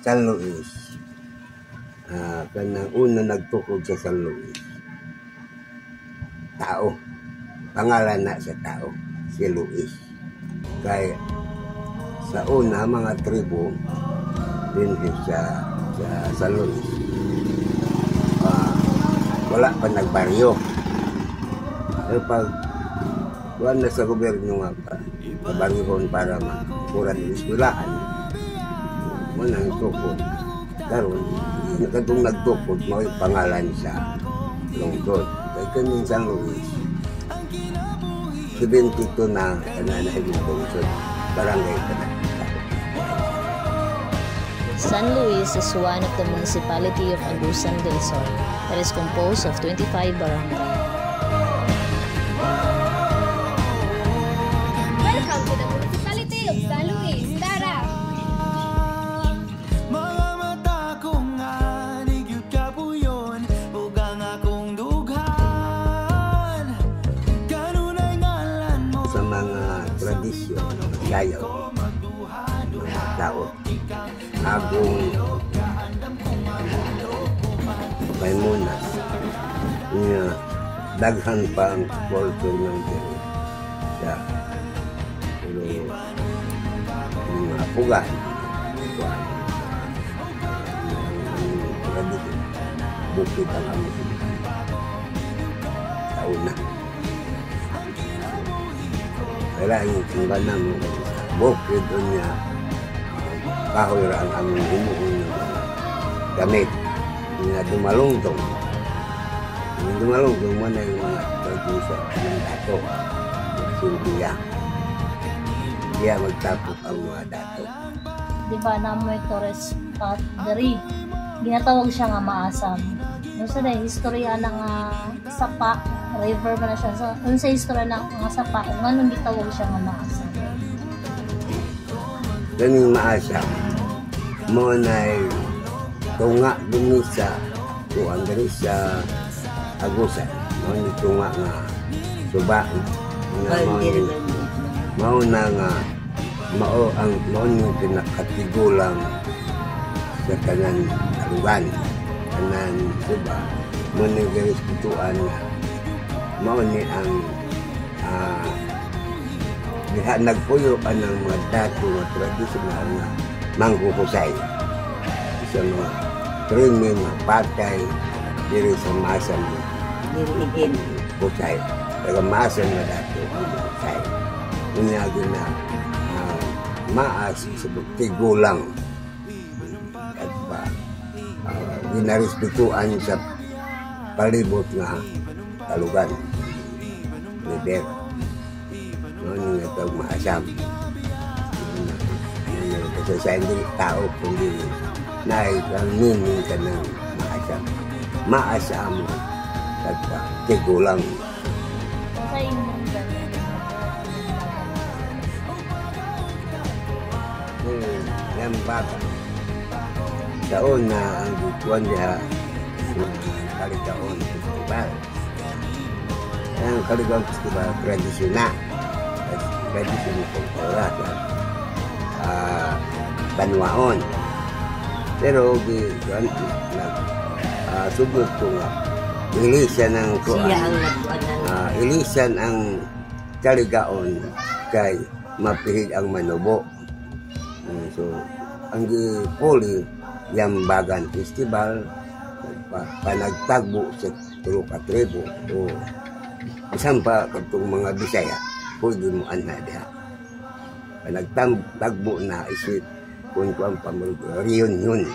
San Luis. Kanang una nagtukod sa San Luis. Tao. Pangalan na sa tao. Si Luis. Kaya sa una, mga tribo din sa San Luis. Wala pa nagbaryo. Pero pag kuhan na sa gobyerno nga pa, kabaryohon para makuran ng iskulaan, wala nang tukod. Karon nakatong nagtukod, may pangalan sa lungsod. Kaya kaming San Luis, 72 na kananahiging lungsod, barangay ka na. San Luis is one of the municipality of Agusan del Sur that is composed of 25 barangays. Welcome to the municipality of San Luis. Tara! Sa mga tradisyon, sayaw, mga tao, agong Paimunas, nga daghan pa ang culture ng diri sa mga pugan, tradisyon, bukid ang aming sa una. Kaya ang tinggalan mo, bukid doon niya, kahoy ra ang aming himuon ng mga gamit na dumalungtong. Yung dumalungtong mo na yung mga tradisyon ng dato, silbiya. Kaya magtapos ang mga dato. Diba na mo Torres Pat dari ginatawag siya nga maasam. No sa day istorya ng sapa river man na siya. So sa istorya ng mga sapa nganong gitawag siya nga maasam. Ganing maasam mo na tunga din sa tuan dari sa Agusan. Mo ni tunga nga suba nga mao na nga mao ang noon pinakatigulang sa kanan arugan kanan suba mo ni respetuan mao ni ang diha nagpuyo ka ng mga dato nga tradisyonal nga manghuhusay sa mga krimen nga patay diri sa masam diri husay taga masam nga dato husay unyagi na maas sa tigulang at pa ginarespetuan sa palibot nga kalugan lider noon nga tawag maasam kasi sa hindi tao kundi na ang meaning ka ng maasam at pa tigulang Sa imong yang bata sa una ang buwan niya kalitaon festival ang kalitaon festival tradisyonal kultura sa Banwaon pero subot ko nga ilisan ang ilisan ang kaligaon kay mapihig ang manubo. So, ang gipuli Yambagan Festival panagtagbo sa tulo ka tribo o isang pa katong mga Bisaya pwede mo ana diha panagtagbo na isip kung ang reunion.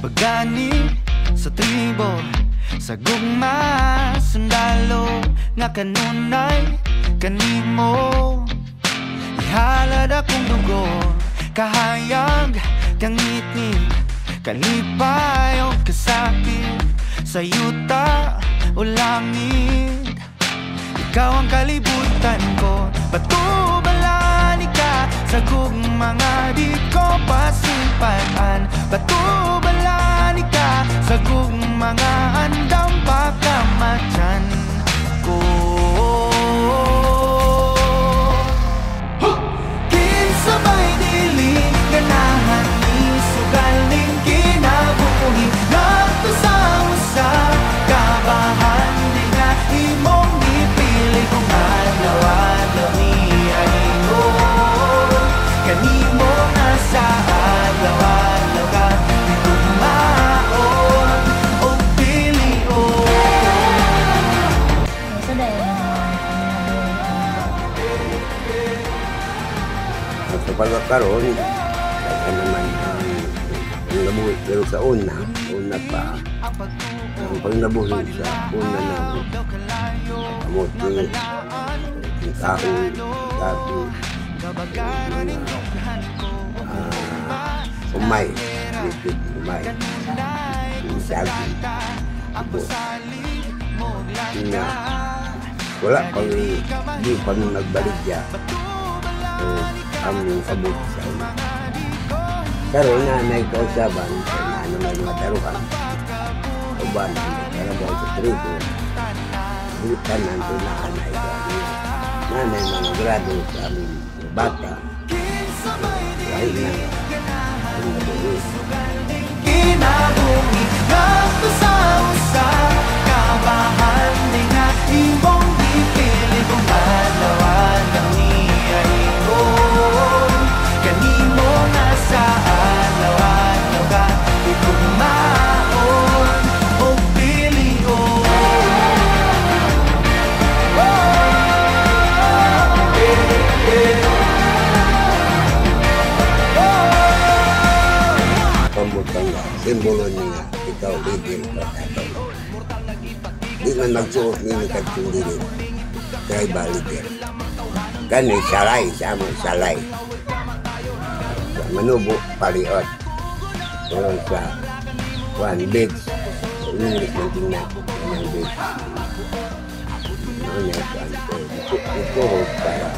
Pagani sa tribo, sa gugma, sundalo, nga kanunay, kanimo. Ihalad akong dugo, kahayag, kangitid, kalipay o kasakit, sa yuta o langit. ikaw ang kalibutan ko. Batubalani ka sa mga di ko pasimpaan. Batubalani ka sa mga andam pagkamatyan ko. Kinsabay diling ganahan isugaling kinabuhi nato sa usa kabahan di nga imong ipili kung adlaw-adlaw ni animo kanimo na sa adlaw-adlaw ka di tumaon o pilion. So dahil Sa pagkakaroon, kaya naman ang nabuhi. Pero sa una pa, ang pag nabuhi sa una na kamote, yung kahoy, gabi, umay, liquid umay, yung saging, ito. Yun nga, wala pang, di pa nung nagbalik niya. Ang abot sa una. Pero nanay kausaban, ano na mga taruhan, uban, karabaw sa tribo, bulitan nanto na anay ko. Nanay mga grado sa aming bata, kahit na ang nabuhos. Kinabuhi nato sa usa kabahan di nga imong ipili kung adlaw-adlaw ni kanimo na sa adlaw-adlaw ka di tumaon o pilion. Pambutang nga, simbolo niya, ikaw leader ka tatay. Di man magsuot niya katong dili, tribal leader. Kani salay, sa among salay. Manubo, paliot. Pero sa one beach, English ng tingnan, yung beach. Ano niya sa ito para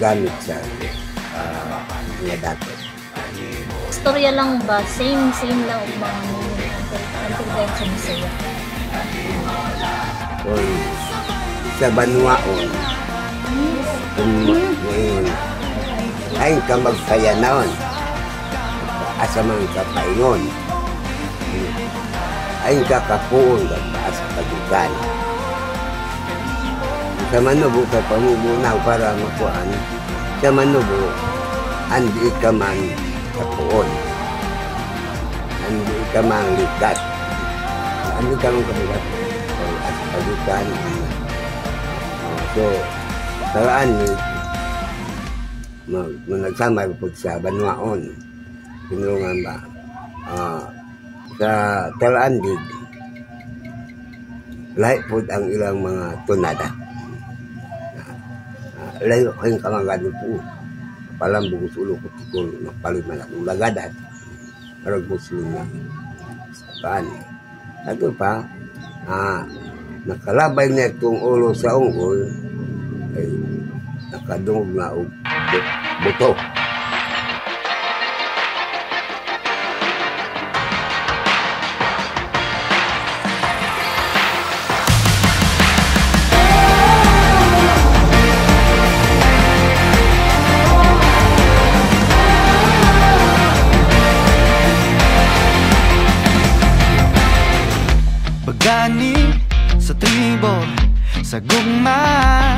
gamit sa mga datos. istorya lang ba? Same lang ang mga until dahil sa Bisaya. Kung sa Banuaon, kung ngayon, ay ka magsaya naon, asa man ka paingon, ay ka kapuon, asa pagugan. Sa Manubo ka pamubunaw para makuan, sa Manubo, andi ka man kapuon, andi ka man likat, andi ka man kapuon, asa pagugan. So, talaan ni nagsama po sa Banuaon, pinulungan ba? Sa Talandig, lahat po ang ilang mga tunada. Layo kayong kamagano po. Palang bugos ulo ko tikol, napaliman akong lagadat. Parang Muslim na. Saan? Ito pa, nakalabay na itong ulo sa ungol, ay nakadungog na buto. Pagani sa tribo, sa gugma,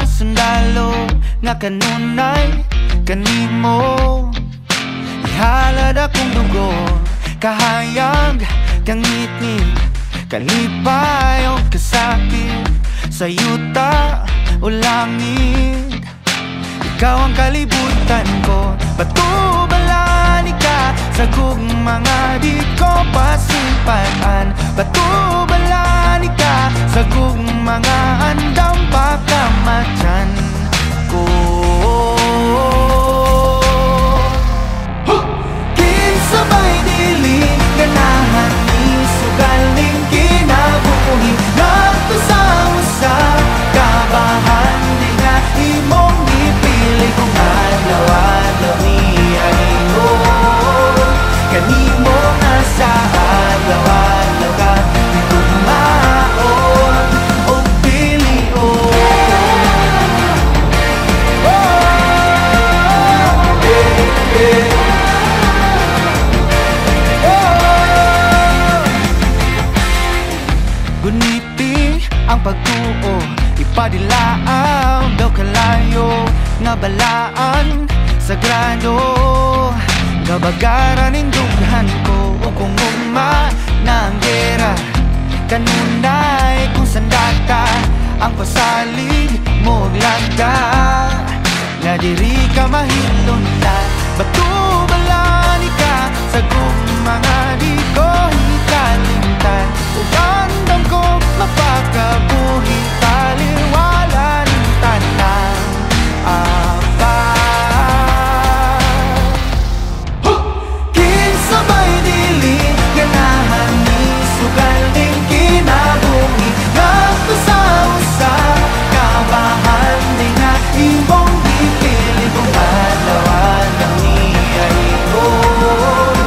sundalo, nga kanunay, kanimo. Ihalad akong dugo, kahayag, kangitngit, kalipay o kasakit, sa yuta o langit. Ikaw ang kalibutan ko, batubalani ka sa mga di ko pasimpaan. Batubalani ka sa mga andam pagkamatyan ko. Kinsabay diling ganahan isugaling kinabuhi nato sa usa kabahan maaw daw kalayo nga balaan sagrado gabagaran indughan ko o kung ugma na ang gera kanunay kung sandata ang pasalig mo lagda nga diri ka mahilon na batubalani ka sa mga di ko hikalimtan ug andam ko mapakabuhi taliwala ng tanang apa kinsabay dili ganahan ni sugal din kinabuhi ngadto sa usa kabahan din na imong gipili kung adlawan ang niyayon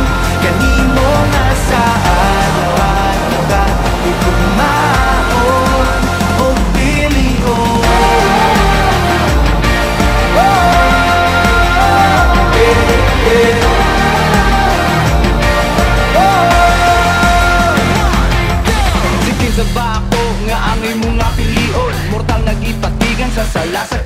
kanimo nga sa adlawan ka ikumaon o pilion Sige sa bako nga angay mo nga pilion mortal nagipatigan sa sala sa